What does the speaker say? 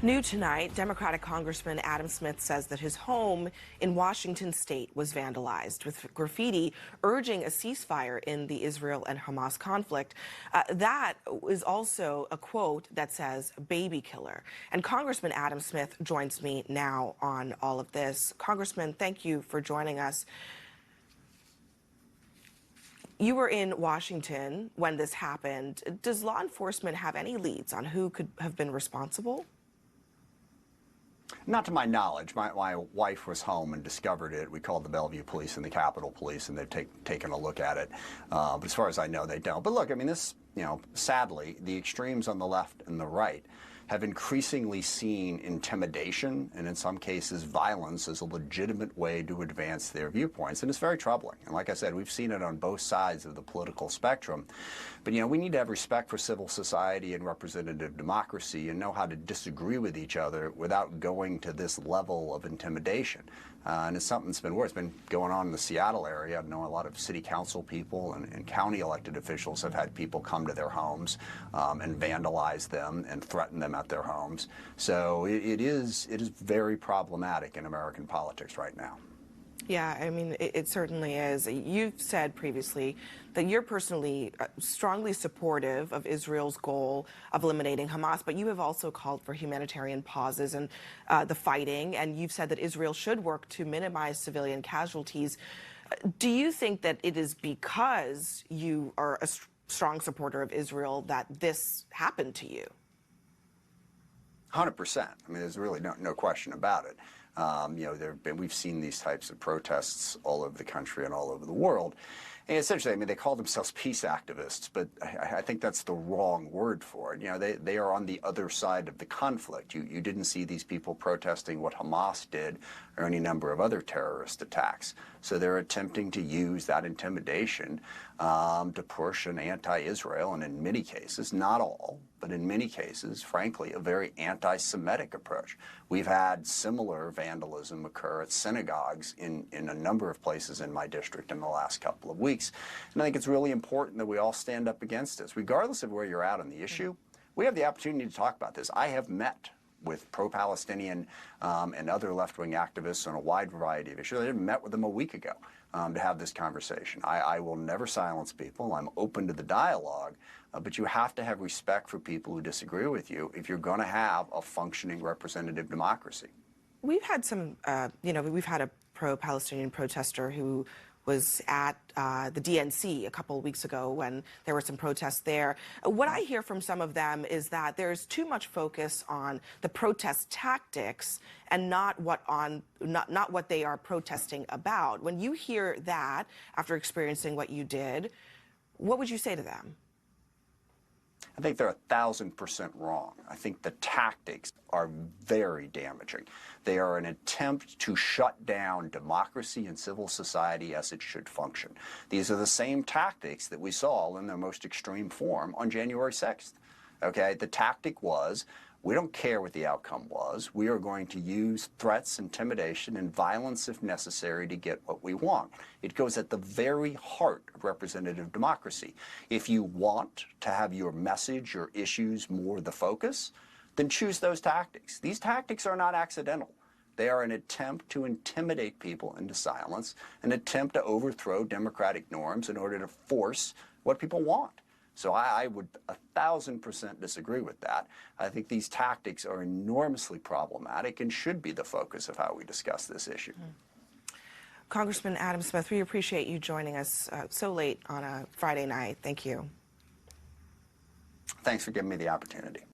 New tonight, Democratic Congressman Adam Smith says that his home in Washington state was vandalized with graffiti urging a ceasefire in the Israel and Hamas conflict. That is also a quote that says baby killer. And Congressman Adam Smith joins me now on all of this. Congressman, thank you for joining us. You were in Washington when this happened. Does law enforcement have any leads on who could have been responsible? Not to my knowledge. My wife was home and discovered it. We called the Bellevue Police and the Capitol Police, and they've taken a look at it. But as far as I know, they don't. But look, I mean, this, sadly, the extremes on the left and the right have increasingly seen intimidation and, in some cases, violence as a legitimate way to advance their viewpoints. And it's very troubling. And like I said, we've seen it on both sides of the political spectrum. But, we need to have respect for civil society and representative democracy and know how to disagree with each other without going to this level of intimidation. And it's something that's been worse. It's been going on in the Seattle area. I know a lot of city council people and county elected officials have had people come to their homes and vandalize them and threaten them at their homes. So it is very problematic in American politics right now. Yeah, I mean, it certainly is. You've said previously that you're personally strongly supportive of Israel's goal of eliminating Hamas, but you have also called for humanitarian pauses in the fighting, and you've said that Israel should work to minimize civilian casualties. Do you think that it is because you are a strong supporter of Israel that this happened to you? 100%. I mean, there's really no question about it. We've seen these types of protests all over the country and all over the world. And essentially, I mean, they call themselves peace activists, but I think that's the wrong word for it. They are on the other side of the conflict. You didn't see these people protesting what Hamas did or any number of other terrorist attacks. So they're attempting to use that intimidation to push an anti-Israel, and in many cases, not all, but in many cases, frankly, a very anti-Semitic approach. We've had similar vandalism occur at synagogues in a number of places in my district in the last couple of weeks. And I think it's really important that we all stand up against this. Regardless of where you're at on the issue, we have the opportunity to talk about this. I have met with pro-Palestinian and other left-wing activists on a wide variety of issues. I met with them a week ago to have this conversation. I will never silence people. I'm open to the dialogue, but you have to have respect for people who disagree with you if you're going to have a functioning representative democracy. We've had some, we've had a pro-Palestinian protester who was at the DNC a couple of weeks ago when there were some protests there. What I hear from some of them is that there's too much focus on the protest tactics and not what they are protesting about. When you hear that after experiencing what you did, what would you say to them? I think they're 1,000% wrong. I think the tactics are very damaging. They are an attempt to shut down democracy and civil society as it should function. These are the same tactics that we saw in their most extreme form on January 6th. Okay, the tactic was, we don't care what the outcome was. We are going to use threats, intimidation, and violence if necessary to get what we want. It goes at the very heart of representative democracy. If you want to have your message, your issues more the focus, then choose those tactics. These tactics are not accidental. They are an attempt to intimidate people into silence, an attempt to overthrow democratic norms in order to force what people want. So I would 1,000% disagree with that. I think these tactics are enormously problematic and should be the focus of how we discuss this issue. Congressman Adam Smith, we appreciate you joining us so late on a Friday night. Thank you. Thanks for giving me the opportunity.